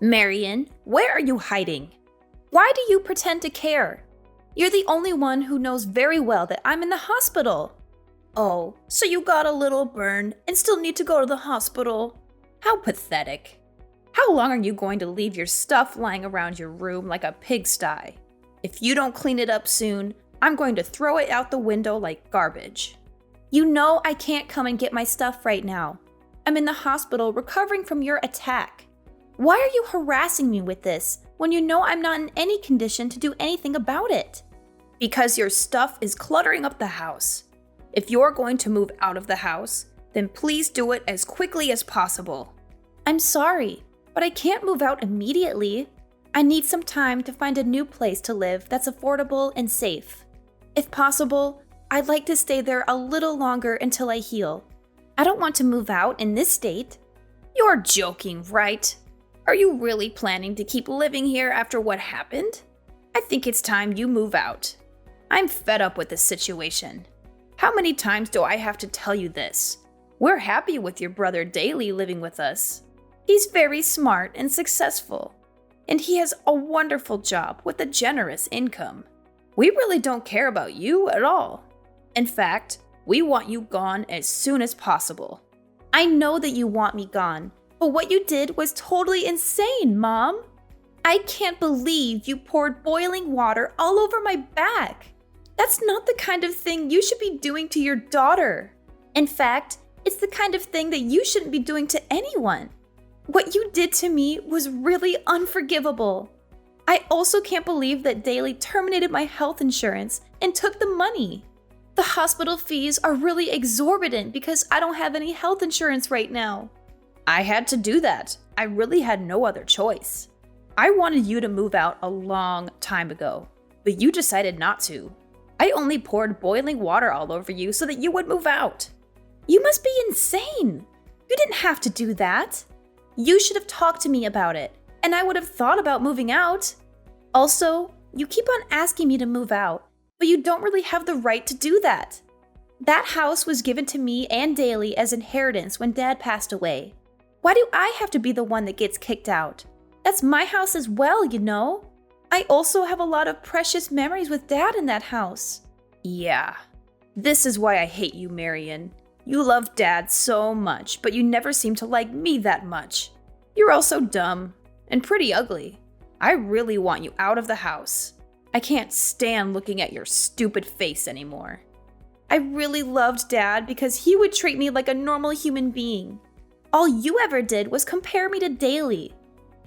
Marion, where are you hiding? Why do you pretend to care? You're the only one who knows very well that I'm in the hospital. Oh, so you got a little burn and still need to go to the hospital? How pathetic. How long are you going to leave your stuff lying around your room like a pigsty? If you don't clean it up soon, I'm going to throw it out the window like garbage. You know I can't come and get my stuff right now. I'm in the hospital recovering from your attack. Why are you harassing me with this when you know I'm not in any condition to do anything about it? Because your stuff is cluttering up the house. If you're going to move out of the house, then please do it as quickly as possible. I'm sorry, but I can't move out immediately. I need some time to find a new place to live that's affordable and safe. If possible, I'd like to stay there a little longer until I heal. I don't want to move out in this state. You're joking, right? Are you really planning to keep living here after what happened? I think it's time you move out. I'm fed up with this situation. How many times do I have to tell you this? We're happy with your brother Daly living with us. He's very smart and successful, and he has a wonderful job with a generous income. We really don't care about you at all. In fact, we want you gone as soon as possible. I know that you want me gone, but what you did was totally insane, Mom. I can't believe you poured boiling water all over my back. That's not the kind of thing you should be doing to your daughter. In fact, it's the kind of thing that you shouldn't be doing to anyone. What you did to me was really unforgivable. I also can't believe that Daly terminated my health insurance and took the money. The hospital fees are really exorbitant because I don't have any health insurance right now. I had to do that. I really had no other choice. I wanted you to move out a long time ago, but you decided not to. I only poured boiling water all over you so that you would move out. You must be insane. You didn't have to do that. You should have talked to me about it, and I would have thought about moving out. Also, you keep on asking me to move out, but you don't really have the right to do that. That house was given to me and Daly as inheritance when Dad passed away. Why do I have to be the one that gets kicked out? That's my house as well, you know? I also have a lot of precious memories with Dad in that house. Yeah, this is why I hate you, Marion. You love Dad so much, but you never seem to like me that much. You're also dumb and pretty ugly. I really want you out of the house. I can't stand looking at your stupid face anymore. I really loved Dad because he would treat me like a normal human being. All you ever did was compare me to Daly.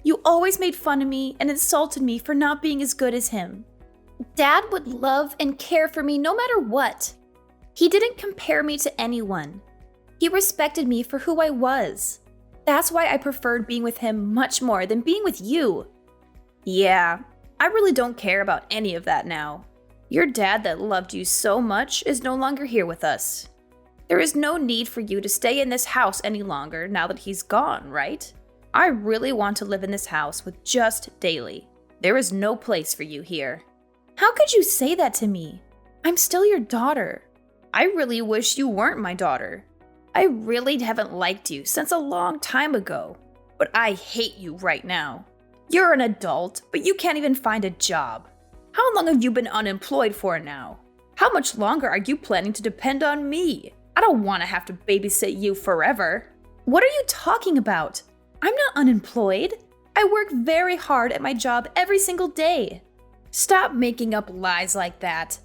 You always made fun of me and insulted me for not being as good as him. Dad would love and care for me no matter what. He didn't compare me to anyone. He respected me for who I was. That's why I preferred being with him much more than being with you. Yeah, I really don't care about any of that now. Your dad that loved you so much is no longer here with us. There is no need for you to stay in this house any longer now that he's gone, right? I really want to live in this house with just Daly. There is no place for you here. How could you say that to me? I'm still your daughter. I really wish you weren't my daughter. I really haven't liked you since a long time ago, but I hate you right now. You're an adult, but you can't even find a job. How long have you been unemployed for now? How much longer are you planning to depend on me? I don't want to have to babysit you forever. What are you talking about? I'm not unemployed. I work very hard at my job every single day. Stop making up lies like that.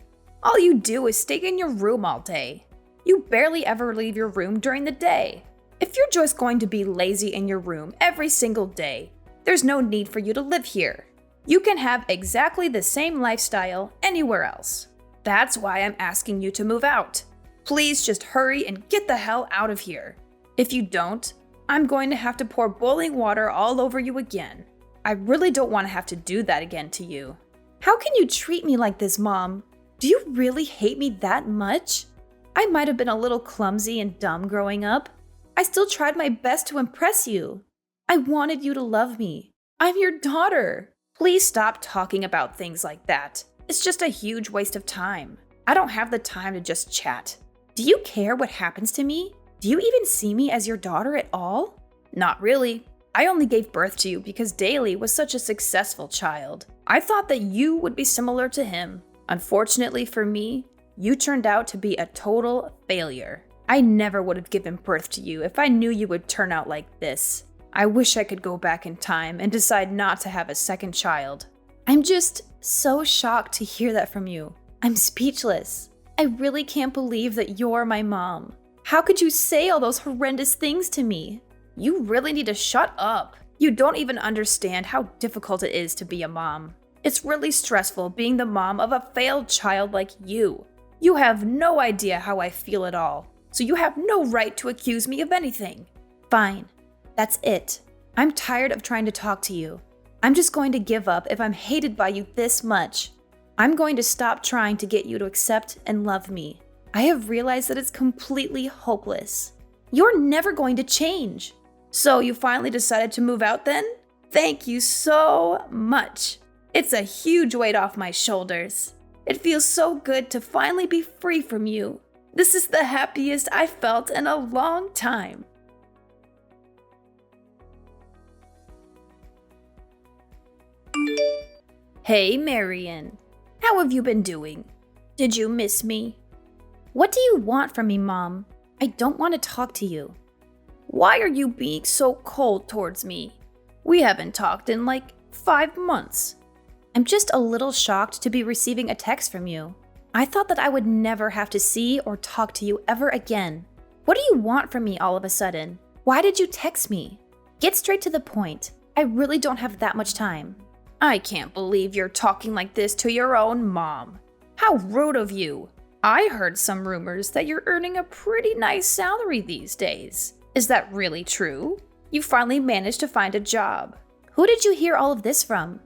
All you do is stay in your room all day. You barely ever leave your room during the day. If you're just going to be lazy in your room every single day, there's no need for you to live here. You can have exactly the same lifestyle anywhere else. That's why I'm asking you to move out. Please just hurry and get the hell out of here. If you don't, I'm going to have to pour boiling water all over you again. I really don't want to have to do that again to you. How can you treat me like this, Mom? Do you really hate me that much? I might have been a little clumsy and dumb growing up. I still tried my best to impress you. I wanted you to love me. I'm your daughter. Please stop talking about things like that. It's just a huge waste of time. I don't have the time to just chat. Do you care what happens to me? Do you even see me as your daughter at all? Not really. I only gave birth to you because Daly was such a successful child. I thought that you would be similar to him. Unfortunately for me, you turned out to be a total failure. I never would have given birth to you if I knew you would turn out like this. I wish I could go back in time and decide not to have a second child. I'm just so shocked to hear that from you. I'm speechless. I really can't believe that you're my mom. How could you say all those horrendous things to me? You really need to shut up. You don't even understand how difficult it is to be a mom. It's really stressful being the mom of a failed child like you. You have no idea how I feel at all, so you have no right to accuse me of anything. Fine. That's it. I'm tired of trying to talk to you. I'm just going to give up if I'm hated by you this much. I'm going to stop trying to get you to accept and love me. I have realized that it's completely hopeless. You're never going to change. So you finally decided to move out then? Thank you so much. It's a huge weight off my shoulders. It feels so good to finally be free from you. This is the happiest I've felt in a long time. Hey, Marion. How have you been doing? Did you miss me? What do you want from me, Mom? I don't want to talk to you. Why are you being so cold towards me? We haven't talked in like 5 months. I'm just a little shocked to be receiving a text from you. I thought that I would never have to see or talk to you ever again. What do you want from me all of a sudden? Why did you text me? Get straight to the point. I really don't have that much time. I can't believe you're talking like this to your own mom. How rude of you. I heard some rumors that you're earning a pretty nice salary these days. Is that really true? You finally managed to find a job. Who did you hear all of this from?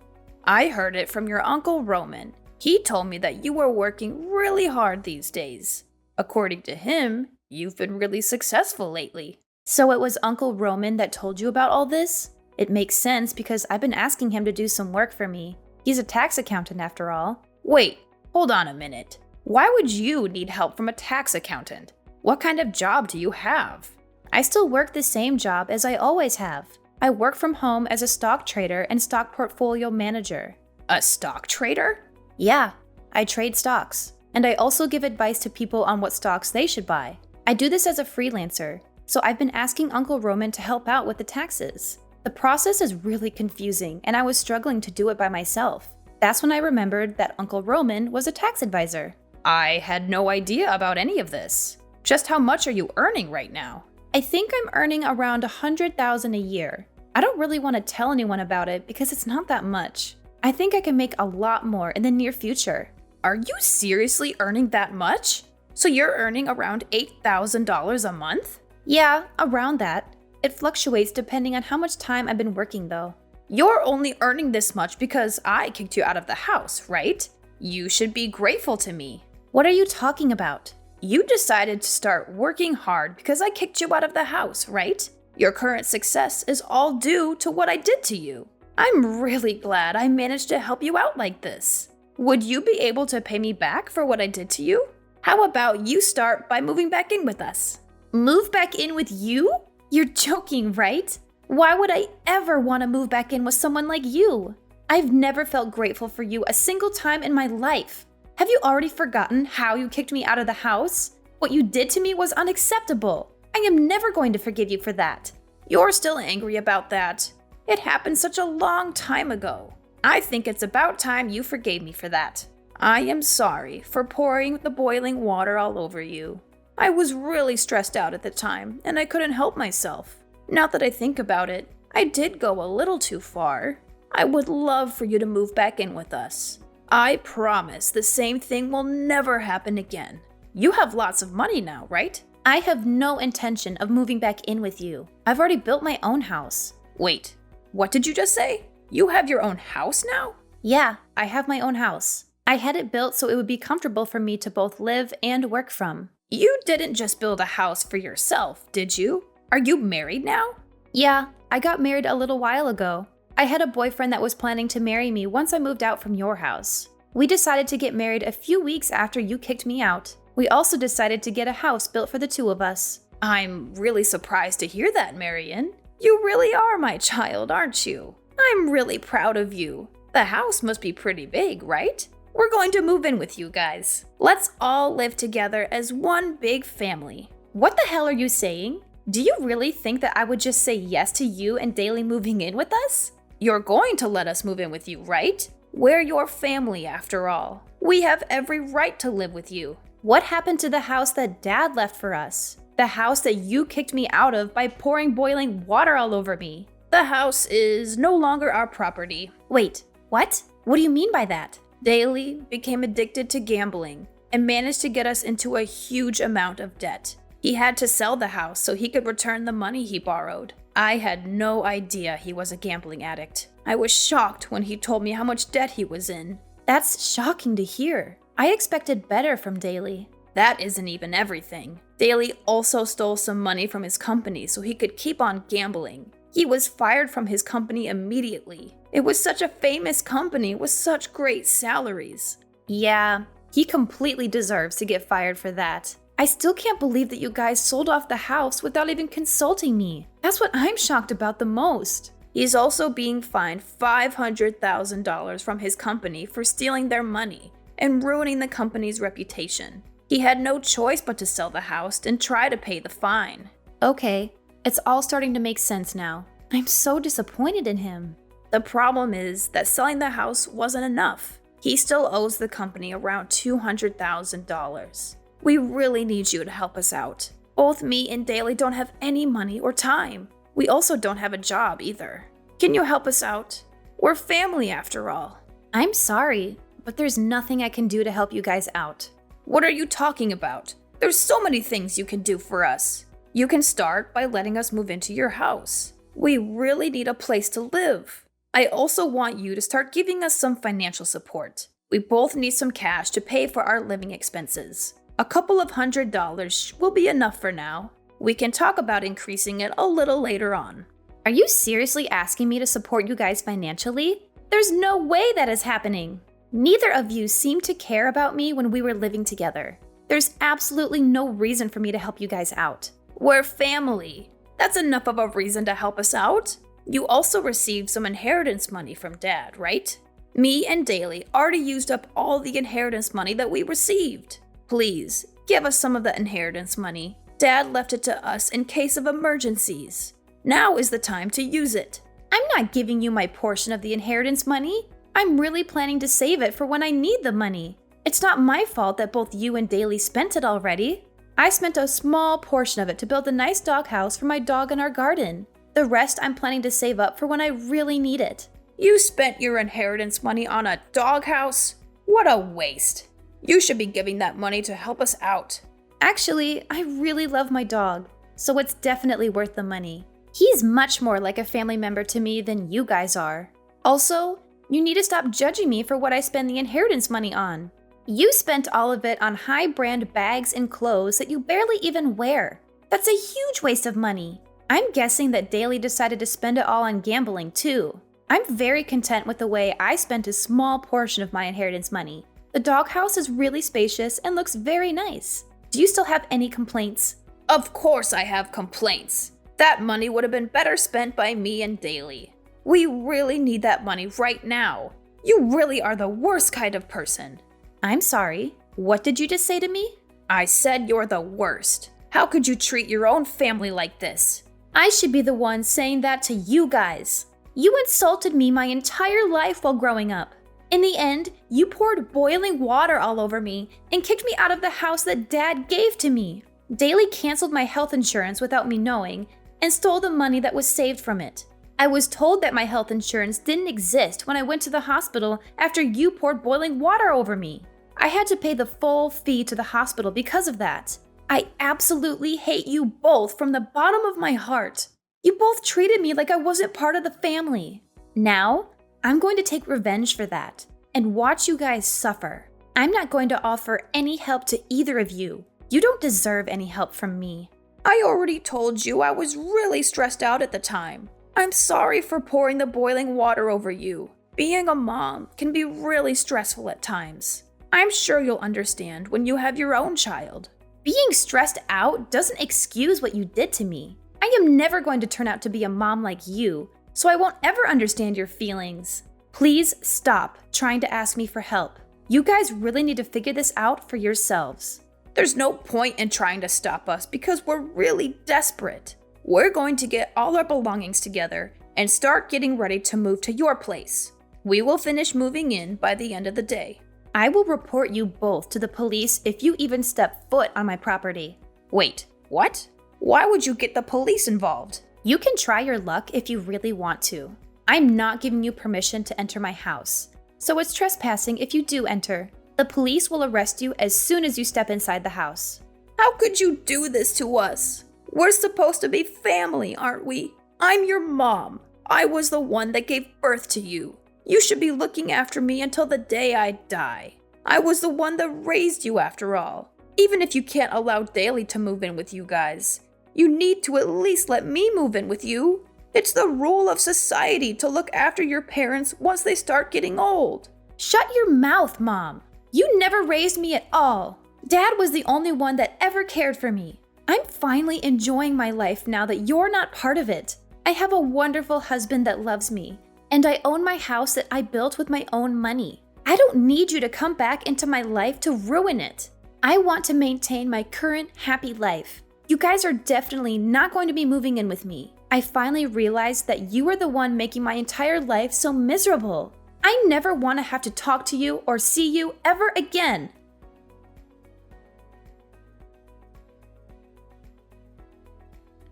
I heard it from your Uncle Roman. He told me that you were working really hard these days. According to him, you've been really successful lately. So it was Uncle Roman that told you about all this? It makes sense because I've been asking him to do some work for me. He's a tax accountant after all. Wait, hold on a minute. Why would you need help from a tax accountant? What kind of job do you have? I still work the same job as I always have. I work from home as a stock trader and stock portfolio manager. A stock trader? Yeah, I trade stocks. And I also give advice to people on what stocks they should buy. I do this as a freelancer, so I've been asking Uncle Roman to help out with the taxes. The process is really confusing, and I was struggling to do it by myself. That's when I remembered that Uncle Roman was a tax advisor. I had no idea about any of this. Just how much are you earning right now? I think I'm earning around $100,000 a year. I don't really want to tell anyone about it because it's not that much. I think I can make a lot more in the near future. Are you seriously earning that much? So you're earning around $8,000 a month? Yeah, around that. It fluctuates depending on how much time I've been working though. You're only earning this much because I kicked you out of the house, right? You should be grateful to me. What are you talking about? You decided to start working hard because I kicked you out of the house, right? Your current success is all due to what I did to you. I'm really glad I managed to help you out like this. Would you be able to pay me back for what I did to you? How about you start by moving back in with us? Move back in with you? You're joking, right? Why would I ever want to move back in with someone like you? I've never felt grateful for you a single time in my life. Have you already forgotten how you kicked me out of the house? What you did to me was unacceptable. I am never going to forgive you for that. You're still angry about that. It happened such a long time ago. I think it's about time you forgave me for that. I am sorry for pouring the boiling water all over you. I was really stressed out at the time, and I couldn't help myself. Now that I think about it, I did go a little too far. I would love for you to move back in with us. I promise the same thing will never happen again. You have lots of money now, right? I have no intention of moving back in with you. I've already built my own house. Wait, what did you just say? You have your own house now? Yeah, I have my own house. I had it built so it would be comfortable for me to both live and work from. You didn't just build a house for yourself, did you? Are you married now? Yeah, I got married a little while ago. I had a boyfriend that was planning to marry me once I moved out from your house. We decided to get married a few weeks after you kicked me out. We also decided to get a house built for the two of us. I'm really surprised to hear that, Marion. You really are my child, aren't you? I'm really proud of you. The house must be pretty big, right? We're going to move in with you guys. Let's all live together as one big family. What the hell are you saying? Do you really think that I would just say yes to you and Daly moving in with us? You're going to let us move in with you, right? We're your family after all. We have every right to live with you. What happened to the house that Dad left for us? The house that you kicked me out of by pouring boiling water all over me. The house is no longer our property. Wait, what? What do you mean by that? Daly became addicted to gambling and managed to get us into a huge amount of debt. He had to sell the house so he could return the money he borrowed. I had no idea he was a gambling addict. I was shocked when he told me how much debt he was in. That's shocking to hear. I expected better from Daly. That isn't even everything. Daly also stole some money from his company so he could keep on gambling. He was fired from his company immediately. It was such a famous company with such great salaries. Yeah, he completely deserves to get fired for that. I still can't believe that you guys sold off the house without even consulting me. That's what I'm shocked about the most. He's also being fined $500,000 from his company for stealing their money and ruining the company's reputation. He had no choice but to sell the house and try to pay the fine. Okay, it's all starting to make sense now. I'm so disappointed in him. The problem is that selling the house wasn't enough. He still owes the company around $200,000. We really need you to help us out. Both me and Daly don't have any money or time. We also don't have a job either. Can you help us out? We're family after all. I'm sorry, but there's nothing I can do to help you guys out. What are you talking about? There's so many things you can do for us. You can start by letting us move into your house. We really need a place to live. I also want you to start giving us some financial support. We both need some cash to pay for our living expenses. A couple of $100 will be enough for now. We can talk about increasing it a little later on. Are you seriously asking me to support you guys financially? There's no way that is happening. Neither of you seemed to care about me when we were living together. There's absolutely no reason for me to help you guys out. We're family. That's enough of a reason to help us out. You also received some inheritance money from Dad, right? Me and Daly already used up all the inheritance money that we received. Please, give us some of the inheritance money. Dad left it to us in case of emergencies. Now is the time to use it. I'm not giving you my portion of the inheritance money. I'm really planning to save it for when I need the money. It's not my fault that both you and Daly spent it already. I spent a small portion of it to build a nice doghouse for my dog in our garden. The rest I'm planning to save up for when I really need it. You spent your inheritance money on a doghouse? What a waste. You should be giving that money to help us out. Actually, I really love my dog, so it's definitely worth the money. He's much more like a family member to me than you guys are. Also, you need to stop judging me for what I spend the inheritance money on. You spent all of it on high-brand bags and clothes that you barely even wear. That's a huge waste of money. I'm guessing that Daly decided to spend it all on gambling too. I'm very content with the way I spent a small portion of my inheritance money. The doghouse is really spacious and looks very nice. Do you still have any complaints? Of course I have complaints. That money would have been better spent by me and Daly. We really need that money right now. You really are the worst kind of person. I'm sorry. What did you just say to me? I said you're the worst. How could you treat your own family like this? I should be the one saying that to you guys. You insulted me my entire life while growing up. In the end, you poured boiling water all over me and kicked me out of the house that Dad gave to me. Daly canceled my health insurance without me knowing and stole the money that was saved from it. I was told that my health insurance didn't exist when I went to the hospital after you poured boiling water over me. I had to pay the full fee to the hospital because of that. I absolutely hate you both from the bottom of my heart. You both treated me like I wasn't part of the family. Now, I'm going to take revenge for that and watch you guys suffer. I'm not going to offer any help to either of you. You don't deserve any help from me. I already told you I was really stressed out at the time. I'm sorry for pouring the boiling water over you. Being a mom can be really stressful at times. I'm sure you'll understand when you have your own child. Being stressed out doesn't excuse what you did to me. I am never going to turn out to be a mom like you, so I won't ever understand your feelings. Please stop trying to ask me for help. You guys really need to figure this out for yourselves. There's no point in trying to stop us because we're really desperate. We're going to get all our belongings together and start getting ready to move to your place. We will finish moving in by the end of the day. I will report you both to the police if you even step foot on my property. Wait, what? Why would you get the police involved? You can try your luck if you really want to. I'm not giving you permission to enter my house, so it's trespassing if you do enter. The police will arrest you as soon as you step inside the house. How could you do this to us? We're supposed to be family, aren't we? I'm your mom. I was the one that gave birth to you. You should be looking after me until the day I die. I was the one that raised you after all. Even if you can't allow Daly to move in with you guys, you need to at least let me move in with you. It's the rule of society to look after your parents once they start getting old. Shut your mouth, Mom. You never raised me at all. Dad was the only one that ever cared for me. I'm finally enjoying my life now that you're not part of it. I have a wonderful husband that loves me, and I own my house that I built with my own money. I don't need you to come back into my life to ruin it. I want to maintain my current happy life. You guys are definitely not going to be moving in with me. I finally realized that you are the one making my entire life so miserable. I never want to have to talk to you or see you ever again.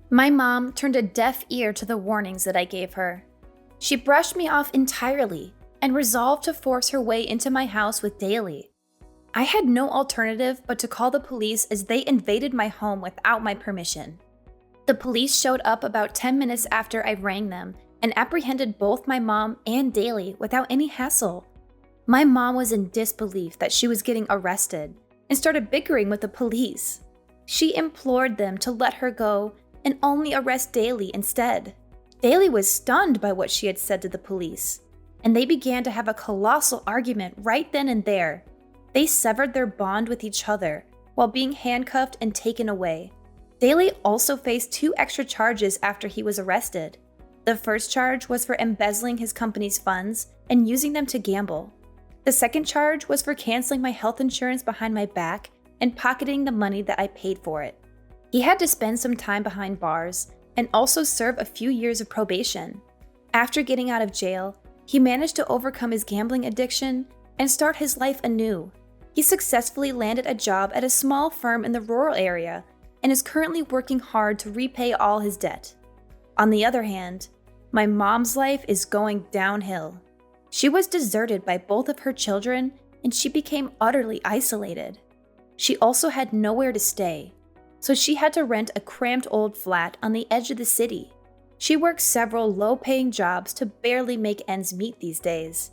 My mom turned a deaf ear to the warnings that I gave her. She brushed me off entirely and resolved to force her way into my house with Daly. I had no alternative but to call the police as they invaded my home without my permission. The police showed up about 10 minutes after I rang them and apprehended both my mom and Daly without any hassle. My mom was in disbelief that she was getting arrested and started bickering with the police. She implored them to let her go and only arrest Daly instead. Daly was stunned by what she had said to the police, and they began to have a colossal argument right then and there. They severed their bond with each other while being handcuffed and taken away. Daly also faced 2 extra charges after he was arrested. The first charge was for embezzling his company's funds and using them to gamble. The second charge was for canceling my health insurance behind my back and pocketing the money that I paid for it. He had to spend some time behind bars and also serve a few years of probation. After getting out of jail, he managed to overcome his gambling addiction and start his life anew. He successfully landed a job at a small firm in the rural area and is currently working hard to repay all his debt. On the other hand, my mom's life is going downhill. She was deserted by both of her children and she became utterly isolated. She also had nowhere to stay, so she had to rent a cramped old flat on the edge of the city. She works several low-paying jobs to barely make ends meet these days.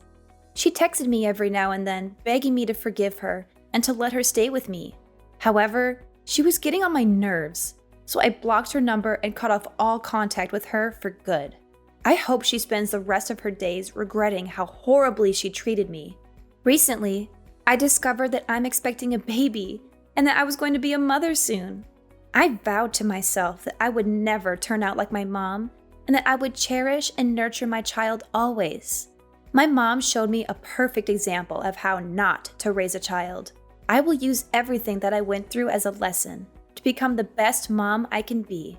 She texted me every now and then, begging me to forgive her and to let her stay with me. However, she was getting on my nerves, so I blocked her number and cut off all contact with her for good. I hope she spends the rest of her days regretting how horribly she treated me. Recently, I discovered that I'm expecting a baby and that I was going to be a mother soon. I vowed to myself that I would never turn out like my mom and that I would cherish and nurture my child always. My mom showed me a perfect example of how not to raise a child. I will use everything that I went through as a lesson to become the best mom I can be.